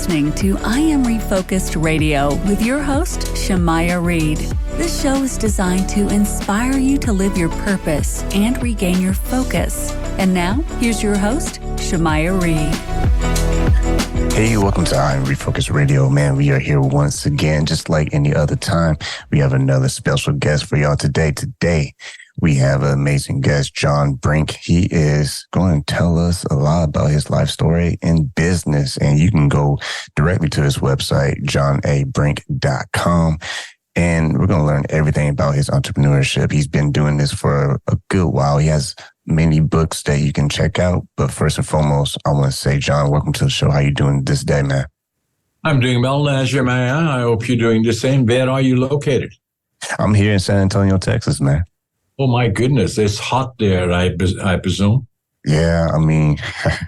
listening to I Am Refocused Radio with your host, Shamaya Reed. This show is designed to inspire you to live your purpose and regain your focus. And now, here's your host, Shamaya Reed. Hey, welcome to I Am Refocused Radio. Man, we are here once again, just like any other time. We have another special guest for y'all today. Today, we have an amazing guest, John Brink. He is going to tell us a lot about his life story and business. And you can go directly to his website, jonabrink.com. And we're going to learn everything about his entrepreneurship. He's been doing this for a good while. He has many books that you can check out. But first and foremost, I want to say, John, welcome to the show. How you doing this day, man? I'm doing well, Jeremiah. I hope you're doing the same. Where are you located? I'm here in San Antonio, Texas, man. Oh, my goodness. It's hot there, I presume. Yeah, I mean,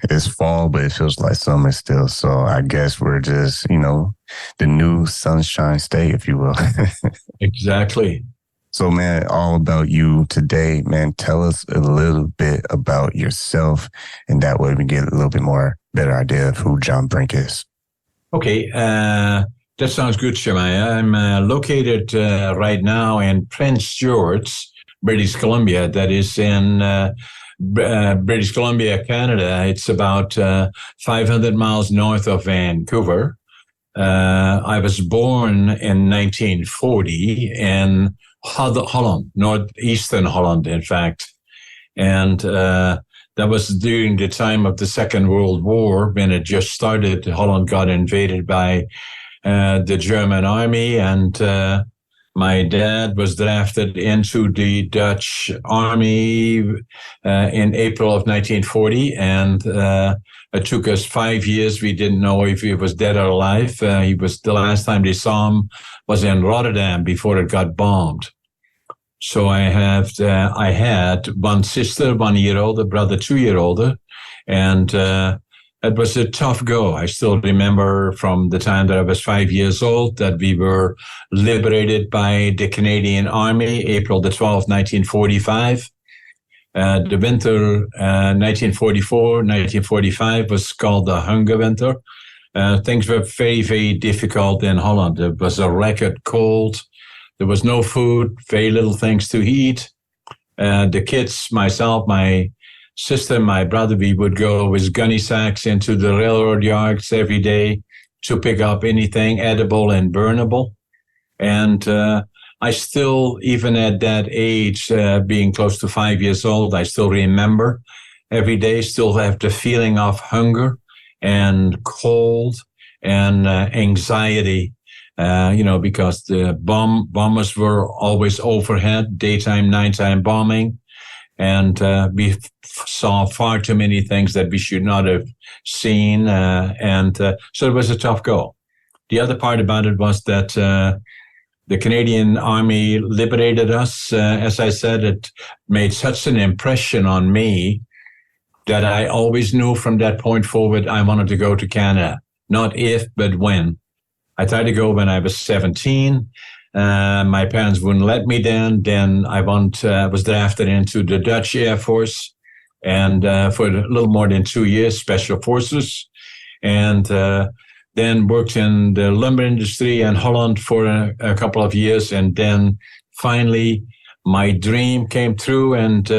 it's fall, but it feels like summer still. So I guess we're just, the new sunshine state, if you will. Exactly. So, man, all about you today, man. Tell us a little bit about yourself, and that way we get a little bit more better idea of who John Brink is. Okay, that sounds good, Shemaya. I'm located right now in Prince George, British Columbia. That is in British Columbia, Canada. It's about 500 miles north of Vancouver. I was born in 1940 in Holland, northeastern Holland, in fact. And that was during the time of the Second World War, when it just started. Holland got invaded by the German army, and my dad was drafted into the Dutch army in April of 1940, and it took us 5 years. We didn't know if he was dead or alive. The last time they saw him was in Rotterdam before it got bombed. So I had one sister, 1 year older, brother, 2 year older, and it was a tough go. I still remember from the time that I was 5 years old that we were liberated by the Canadian Army, April the 12th, 1945. The winter 1944-1945 was called the Hunger Winter. Things were very, very difficult in Holland. It was a record cold. There was no food, very little things to eat. The kids, myself, my sister, my brother, we would go with gunny sacks into the railroad yards every day to pick up anything edible and burnable. And I still, even at that age, being close to 5 years old, I still remember every day, still have the feeling of hunger and cold and anxiety, because the bombers were always overhead, daytime, nighttime bombing. And we saw far too many things that we should not have seen. So it was a tough go. The other part about it was that the Canadian Army liberated us. As I said, it made such an impression on me that I always knew from that point forward I wanted to go to Canada. Not if, but when. I tried to go when I was 17. My parents wouldn't let me then I was drafted into the Dutch Air Force, and for a little more than 2 years, Special Forces, and then worked in the lumber industry in Holland for a couple of years, and then finally my dream came true, and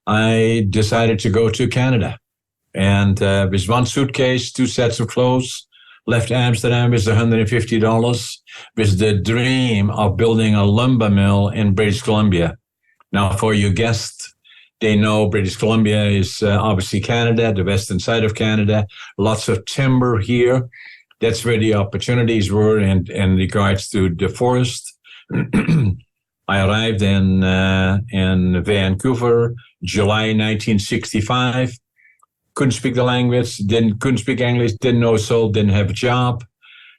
I decided to go to Canada. And with one suitcase, 2 sets of clothes, left Amsterdam with $150 with the dream of building a lumber mill in British Columbia. Now, for your guests, they know British Columbia is obviously Canada, the western side of Canada, lots of timber here. That's where the opportunities were in regards to the forest. I arrived in Vancouver, July 1965. Couldn't speak the language, couldn't speak English, didn't know a soul, didn't have a job.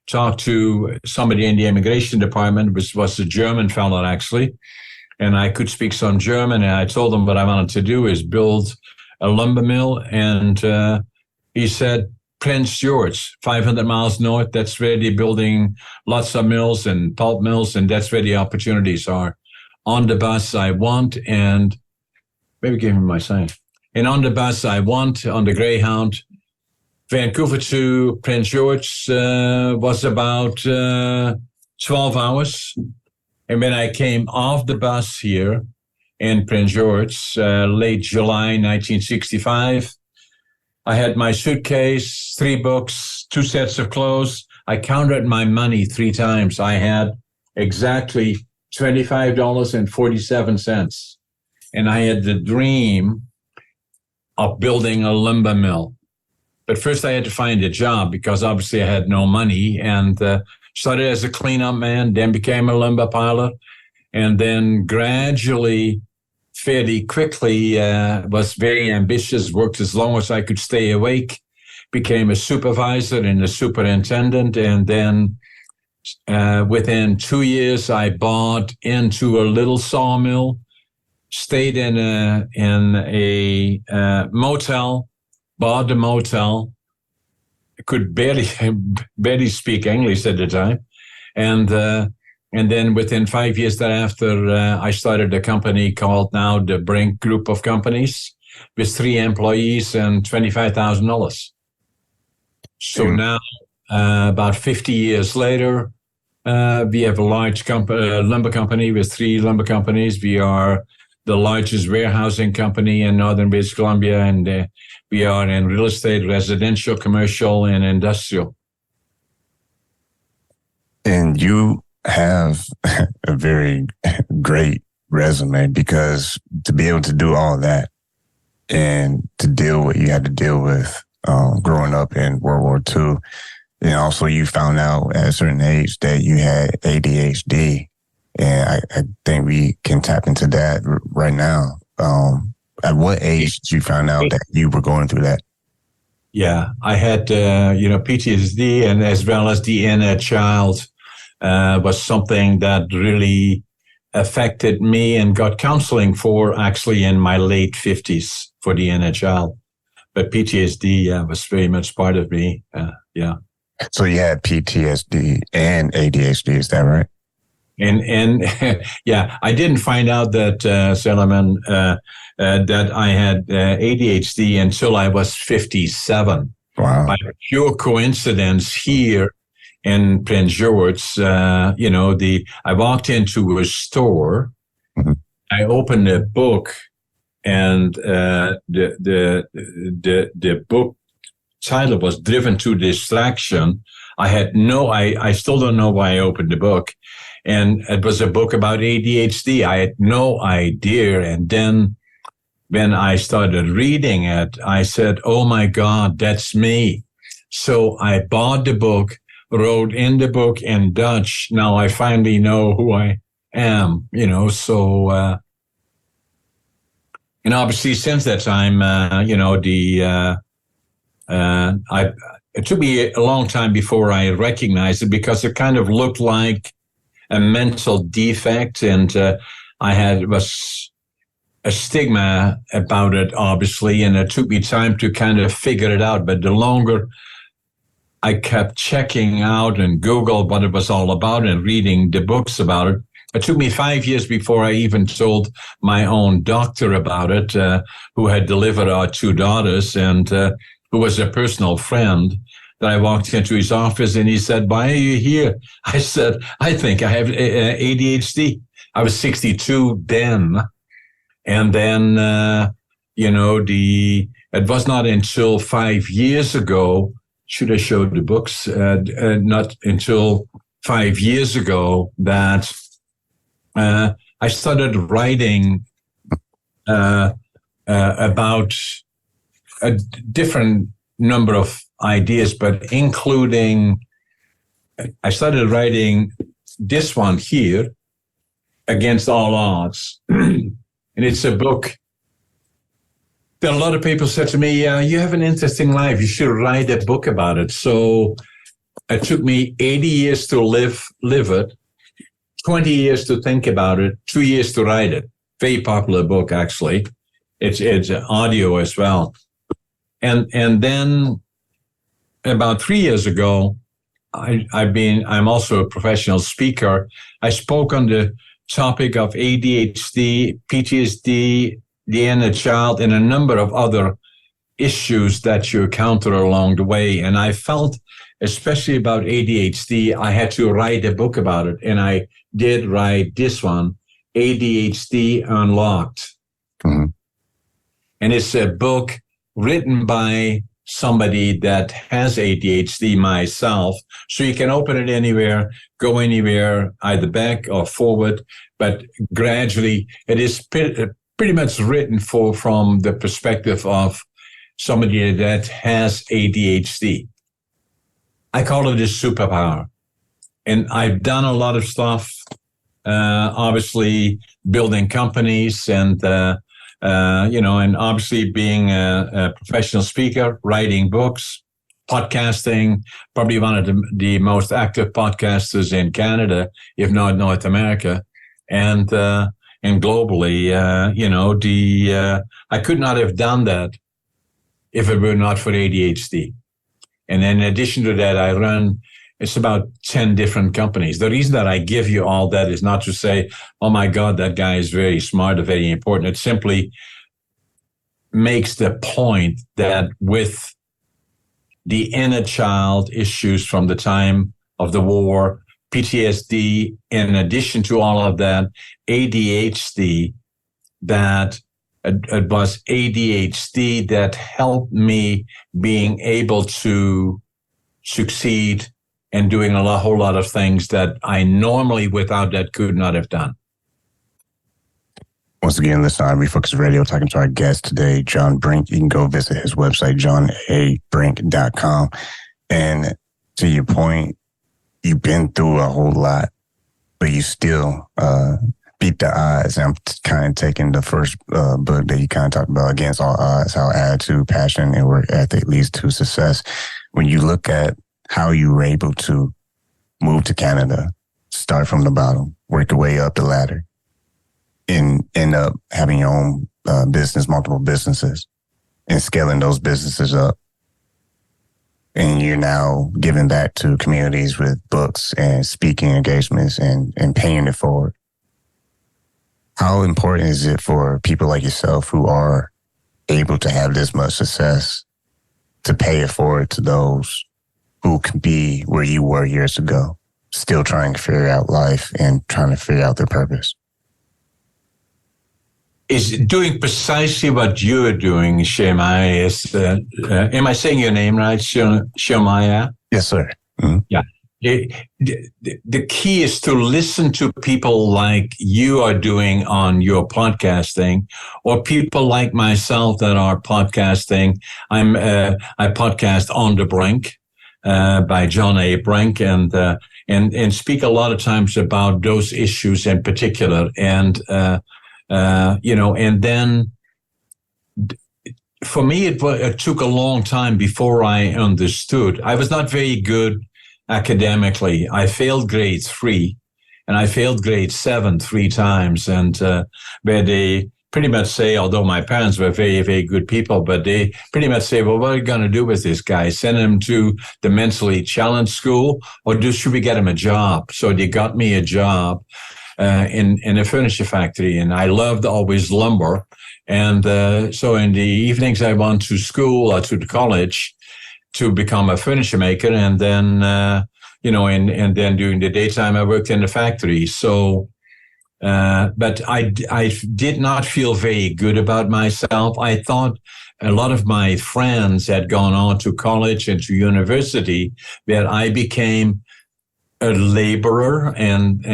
Talked to somebody in the immigration department, which was a German fellow actually, and I could speak some German, and I told him what I wanted to do is build a lumber mill, and he said, Prince George, 500 miles north, that's where they're building lots of mills and pulp mills, and that's where the opportunities are. On the bus I want, and maybe give me my sign. And on the bus I want, on the Greyhound, Vancouver to Prince George was about 12 hours. And when I came off the bus here in Prince George, late July 1965, I had my suitcase, 3 books, 2 sets of clothes. I counted my money 3 times. I had exactly $25.47. And I had the dream of building a lumber mill. But first I had to find a job because obviously I had no money, and started as a cleanup man, then became a lumber piler, and then gradually, fairly quickly, was very ambitious, worked as long as I could stay awake, became a supervisor and a superintendent, and then within 2 years I bought into a little sawmill, stayed in a motel, bought a motel, could barely speak English at the time. And then within 5 years thereafter, I started a company called now the Brink Group of Companies with 3 employees and $25,000. So now, about 50 years later, we have a large lumber company with 3 lumber companies. We are the largest warehousing company in northern British Columbia, and we are in real estate, residential, commercial, and industrial. And you have a very great resume, because to be able to do all that and to deal with what you had to deal with growing up in World War II, and also you found out at a certain age that you had ADHD. And I think we can tap into that right now. At what age did you find out that you were going through that? Yeah, I had, PTSD, and as well as the inner child was something that really affected me, and got counseling for actually in my late 50s for the inner child. But PTSD was very much part of me. Yeah. So you had PTSD and ADHD, is that right? And yeah, I didn't find out that, Solomon, that I had ADHD until I was 57. Wow. By pure coincidence here in Prince George, I walked into a store, mm-hmm. I opened a book, and the book title was Driven to Distraction. I still don't know why I opened the book. And it was a book about ADHD. I had no idea. And then when I started reading it, I said, oh my God, that's me. So I bought the book, wrote in the book in Dutch. Now I finally know who I am, so, and obviously since that time, it took me a long time before I recognized it, because it kind of looked like a mental defect, and was a stigma about it, obviously, and it took me time to kind of figure it out. But the longer I kept checking out and Google what it was all about and reading the books about it, it took me 5 years before I even told my own doctor about it, who had delivered our 2 daughters, and who was a personal friend. That I walked into his office, and he said, why are you here? I said, I think I have ADHD. I was 62 then. And then, it was not until 5 years ago, should I show the books? Not until 5 years ago that I started writing about a different number of ideas, but including, I started writing this one here, Against All Odds. And it's a book that a lot of people said to me, you have an interesting life. You should write a book about it. So it took me 80 years to live it, 20 years to think about it, 2 years to write it. Very popular book, actually. It's audio as well. And then about 3 years ago, I'm also a professional speaker. I spoke on the topic of ADHD, PTSD, the inner child, and a number of other issues that you encounter along the way. And I felt, especially about ADHD, I had to write a book about it. And I did write this one, ADHD Unlocked. Mm-hmm. And it's a book written by somebody that has ADHD, myself. So you can open it anywhere, go anywhere, either back or forward. But gradually, it is pretty much written from the perspective of somebody that has ADHD. I call it a superpower. And I've done a lot of stuff, obviously building companies and, and obviously being a professional speaker, writing books, podcasting, probably one of the most active podcasters in Canada, if not North America. And globally, I could not have done that if it were not for ADHD. And in addition to that, it's about 10 different companies. The reason that I give you all that is not to say, oh my God, that guy is very smart or very important. It simply makes the point that with the inner child issues from the time of the war, PTSD, in addition to all of that, ADHD, that it was ADHD that helped me being able to succeed and doing a whole lot of things that I normally without that could not have done. Once again, listen, I Am Refocused Radio, talking to our guest today, John Brink. You can go visit his website, johnabrink.com. And to your point, you've been through a whole lot, but you still beat the odds. And I'm kind of taking the first book that you kind of talked about, Against All Odds, how attitude, passion, and work ethic leads to success. When you look at how you were able to move to Canada, start from the bottom, work your way up the ladder, and end up having your own business, multiple businesses, and scaling those businesses up. And you're now giving back to communities with books and speaking engagements and paying it forward. How important is it for people like yourself who are able to have this much success to pay it forward to those who can be where you were years ago, still trying to figure out life and trying to figure out their purpose? Is doing precisely what you're doing, Shemaya. Am I saying your name right, Shemaya? Yes, sir. Mm-hmm. Yeah. The key is to listen to people like you are doing on your podcasting, or people like myself that are podcasting. I podcast On the Brink by John A. Brink, and speak a lot of times about those issues in particular. And and then for me, it took a long time before I understood. I was not very good academically. I failed grade 3 and I failed grade 7 3 times. And where they pretty much say, although my parents were very, very good people, but they pretty much say, well, what are you going to do with this guy? Send him to the mentally challenged school, or should we get him a job? So they got me a job in a furniture factory, and I loved always lumber. And so in the evenings, I went to school or to the college to become a furniture maker, and then and then during the daytime, I worked in the factory. So, but I did not feel very good about myself. I thought a lot of my friends had gone on to college and to university, that I became a laborer, and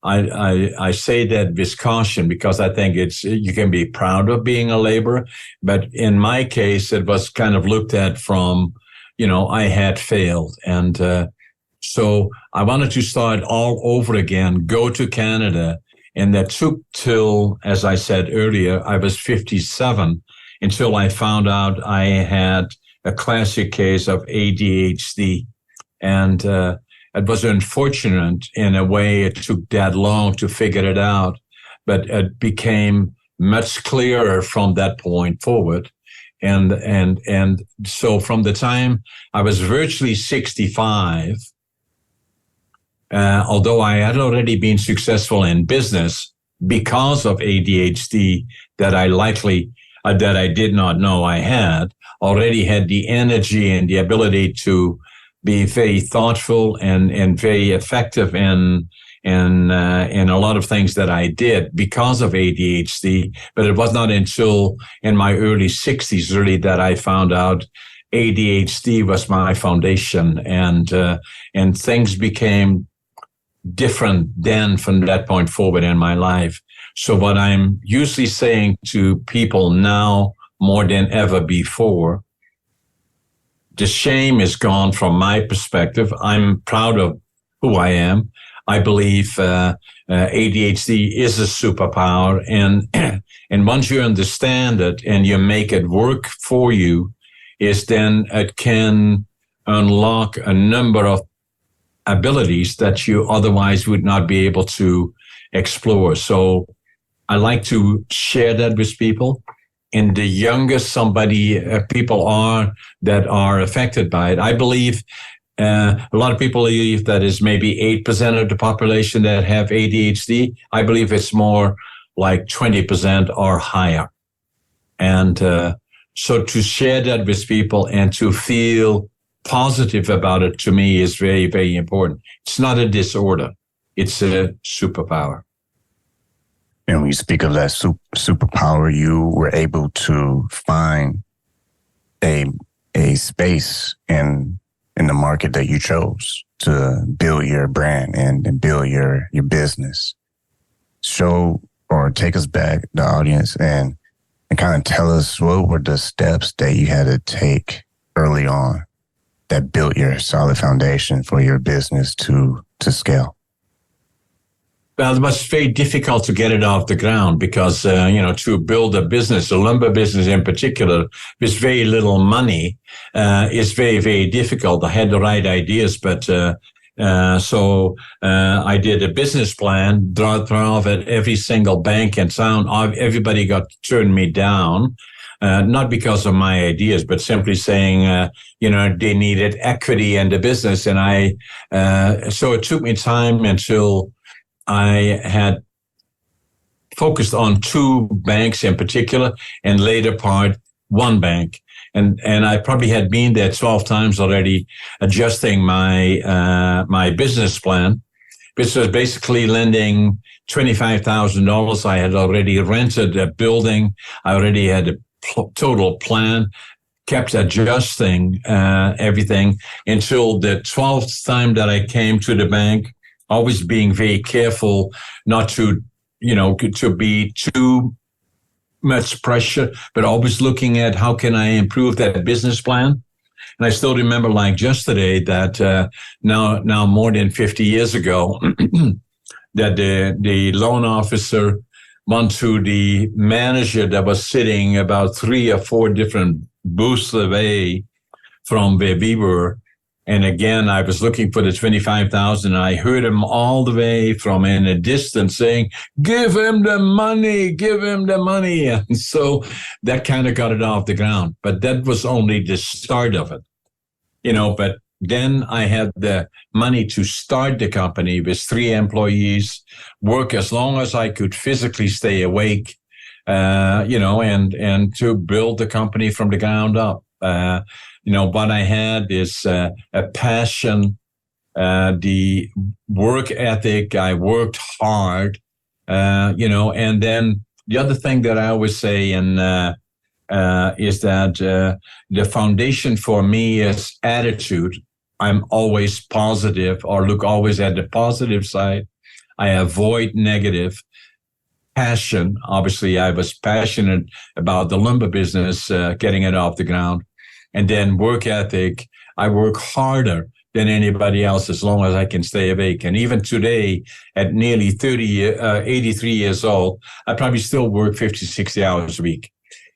I say that with caution because I think you can be proud of being a laborer, but in my case, it was kind of looked at from, I had failed. And so I wanted to start all over again, go to Canada. And that took till, as I said earlier, I was 57 until I found out I had a classic case of ADHD. And it was unfortunate in a way. It took that long to figure it out, but it became much clearer from that point forward. And so from the time I was virtually 65, although I had already been successful in business because of ADHD, that I likely that I did not know I had, already had the energy and the ability to be very thoughtful and very effective in a lot of things that I did because of ADHD. But it was not until in my early 60s really that I found out ADHD was my foundation, and things became different then from that point forward in my life. So what I'm usually saying to people now more than ever before, the shame is gone from my perspective. I'm proud of who I am. I believe ADHD is a superpower, and once you understand it and you make it work for you, is then it can unlock a number of abilities that you otherwise would not be able to explore. So I like to share that with people. And the younger people are that are affected by it, I believe a lot of people believe that is maybe 8% of the population that have ADHD. I believe it's more like 20% or higher. And so to share that with people and to feel positive about it, to me, is very, very important. It's not a disorder. It's a superpower. And when you speak of that superpower, you were able to find a space in the market that you chose to build your brand and build your business. Show or take us back, the audience, and kind of tell us what were the steps that you had to take early on that built your solid foundation for your business to scale. Well, it was very difficult to get it off the ground because, to build a business, a lumber business in particular, with very little money, is very, very difficult. I had the right ideas, but so I did a business plan, throw off at every single bank in town. Everybody turned me down. Not because of my ideas, but simply saying, they needed equity in the business. And so it took me time until I had focused on two banks in particular, and later part, one bank. And I probably had been there 12 times already, adjusting my business plan, which was basically lending $25,000. I had already rented a building. I already had a total plan, kept adjusting everything until the 12th time that I came to the bank, always being very careful not to be too much pressure, but always looking at how can I improve that business plan. And I still remember like yesterday that now more than 50 years ago, that the loan officer went to the manager that was sitting about 3 or 4 different booths away from where we were. And again, I was looking for the 25,000, and I heard him all the way from in a distance saying, give him the money, give him the money. And so that kind of got it off the ground. But that was only the start of it, but then I had the money to start the company with 3 employees, work as long as I could physically stay awake, and to build the company from the ground up. What I had is a passion, the work ethic. I worked hard, and then the other thing that I always say is that the foundation for me is attitude. I'm always positive, or look always at the positive side. I avoid negative. Passion. Obviously, I was passionate about the lumber business, getting it off the ground. And then work ethic. I work harder than anybody else as long as I can stay awake. And even today, at nearly 83 years old, I probably still work 50, 60 hours a week.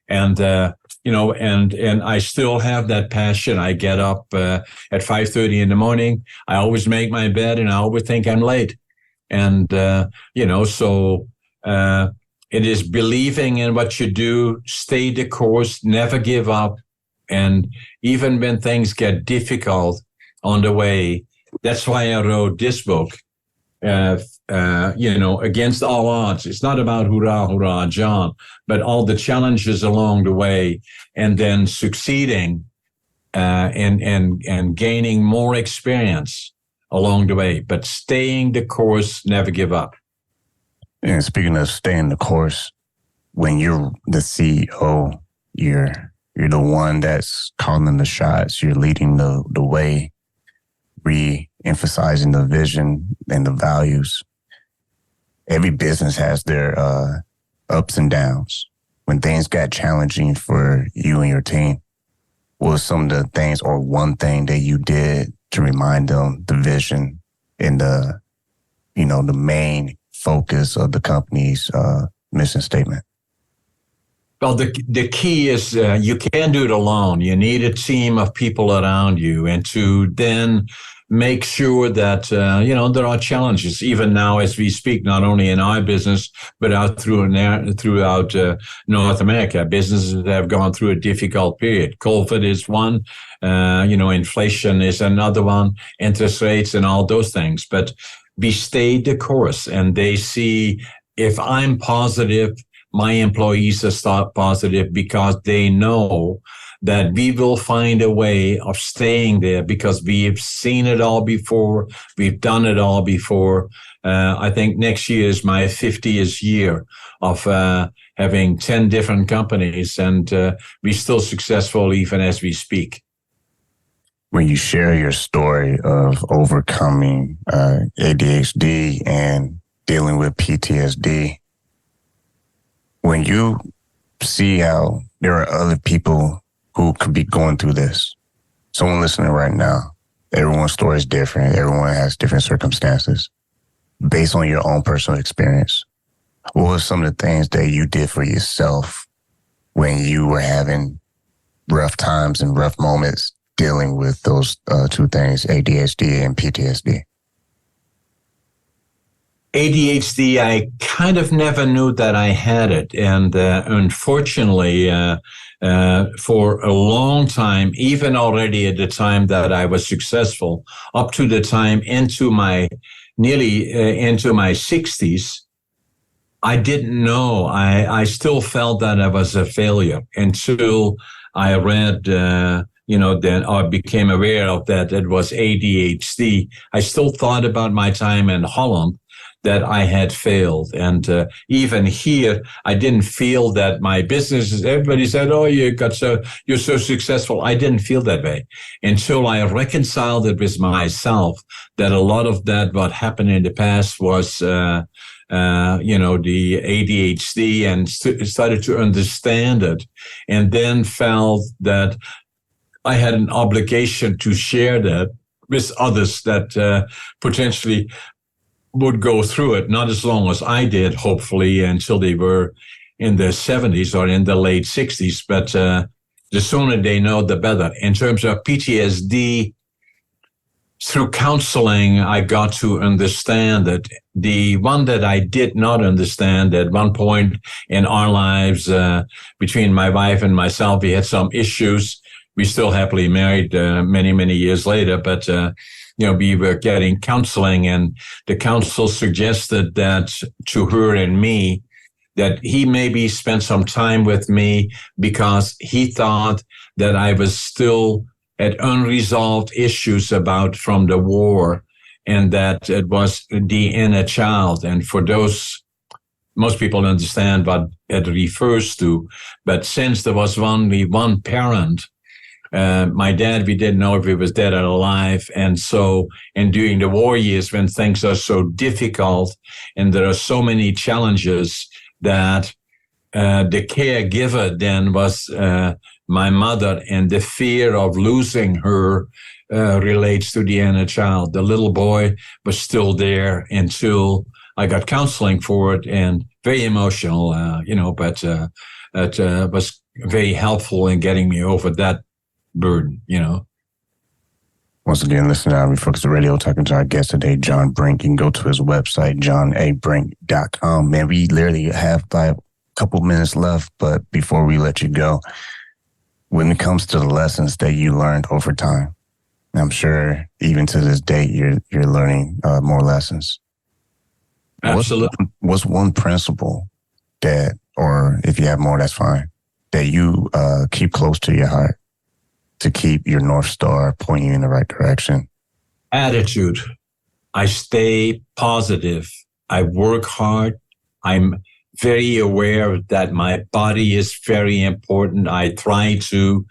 And, and I still have that passion. I get up at 5:30 in the morning. I always make my bed, and I always think I'm late. And, so it is believing in what you do, stay the course, never give up. And even when things get difficult on the way, that's why I wrote this book. against all odds. It's not about hurrah, hurrah, John, but all the challenges along the way, and then succeeding and gaining more experience along the way, but staying the course, never give up. And speaking of staying the course, when you're the CEO, you're the one that's calling the shots, you're leading the way, re-emphasizing the vision and the values. Every business has their ups and downs. When things got challenging for you and your team, what was some of the things or one thing that you did to remind them the vision and the main focus of the company's mission statement? Well, the key is you can't do it alone. You need a team of people around you, and to then make sure that, there are challenges even now as we speak, not only in our business, but throughout North America. Businesses have gone through a difficult period. COVID is one, inflation is another one, interest rates and all those things. But we stay the course, and they see if I'm positive, my employees are positive, because they know that we will find a way of staying there because we've seen it all before. We've done it all before. I think next year is my 50th year of having 10 different companies, and we're still successful even as we speak. When you share your story of overcoming ADHD and dealing with PTSD, when you see how there are other people who could be going through this, someone listening right now, everyone's story is different. Everyone has different circumstances. Based on your own personal experience, what were some of the things that you did for yourself when you were having rough times and rough moments dealing with those two things, ADHD and PTSD? ADHD, I kind of never knew that I had it. And unfortunately, for a long time, even already at the time that I was successful, up to the time into my 60s, I didn't know. I still felt that I was a failure until I read, then I became aware of that it was ADHD. I still thought about my time in Holland, that I had failed. And even here, I didn't feel that my business, everybody said, oh, you're so successful. I didn't feel that way until I reconciled it with myself, that a lot of that, what happened in the past was, the ADHD, and started to understand it, and then felt that I had an obligation to share that with others that potentially would go through it, not as long as I did, hopefully, until they were in their 70s or in the late 60s. But the sooner they know, the better. In terms of PTSD, through counseling, I got to understand that the one that I did not understand at one point in our lives, between my wife and myself, we had some issues. We still happily married many, many years later, but we were getting counseling, and the counsel suggested that to her and me, that he maybe spent some time with me because he thought that I was still at unresolved issues from the war, and that it was the inner child. And for those, most people understand what it refers to, but since there was only one parent, my dad, we didn't know if he was dead or alive. And so, and during the war years, when things are so difficult and there are so many challenges, that the caregiver then was my mother, and the fear of losing her relates to the inner child. The little boy was still there until I got counseling for it, and very emotional, but it was very helpful in getting me over that burden, Once again, listen to I Am Refocused Radio, talking to our guest today, John Brink. You can go to his website, jonabrink.com. Man, we literally have like a couple minutes left, but before we let you go, when it comes to the lessons that you learned over time, I'm sure even to this day, you're learning more lessons. Absolutely. What's one principle that, or if you have more, that's fine, that you keep close to your heart to keep your North Star pointing you in the right direction? Attitude. I stay positive. I work hard. I'm very aware that my body is very important. I try to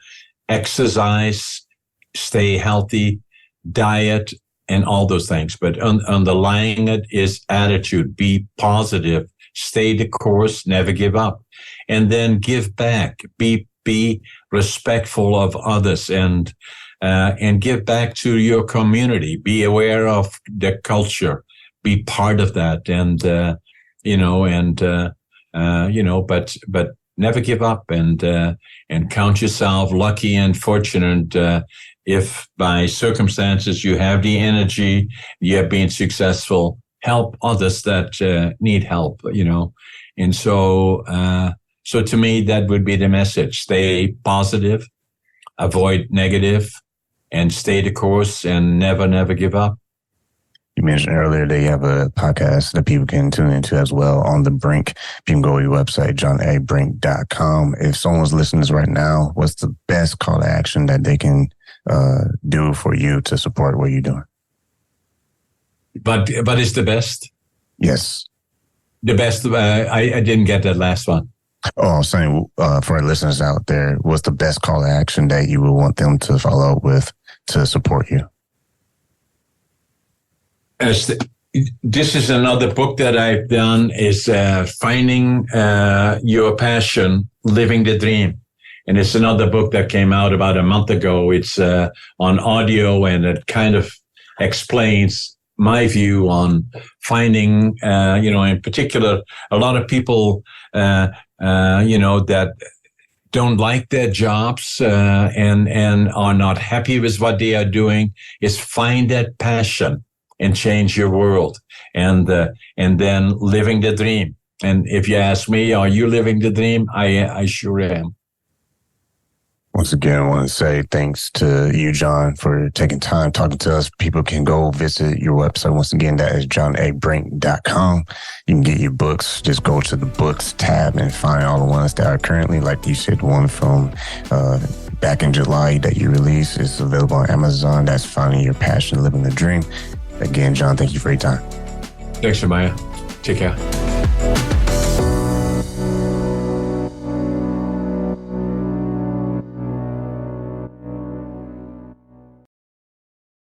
exercise, stay healthy, diet, and all those things. But underlying it is attitude. Be positive. Stay the course. Never give up. And then give back. Be respectful of others and give back to your community. Be aware of the culture. Be part of that. And, but never give up and count yourself lucky and fortunate. If by circumstances you have the energy, you have been successful, help others that need help, And so to me, that would be the message. Stay positive, avoid negative, and stay the course and never give up. You mentioned earlier that you have a podcast that people can tune into as well on the Brink. You can go to your website, jonabrink.com. If someone's listening to this right now, what's the best call to action that they can do for you to support what you're doing? But it's the best? Yes. The best, I didn't get that last one. Oh, I'm saying for our listeners out there, what's the best call to action that you would want them to follow up with to support you? This is another book that I've done, is Finding Your Passion, Living the Dream. And it's another book that came out about a month ago. It's on audio, and it kind of explains my view on finding, in particular, a lot of people, that don't like their jobs and are not happy with what they are doing, is find that passion and change your world, and then living the dream. And if you ask me, are you living the dream? I sure am. Once again, I want to say thanks to you, John, for taking time talking to us. People can go visit your website. Once again, that is jonabrink.com. You can get your books. Just go to the books tab and find all the ones that are currently, like you said, one from back in July that you released is available on Amazon. That's Finding Your Passion, Living the Dream. Again, John, thank you for your time. Thanks, Shemaiah. Take care.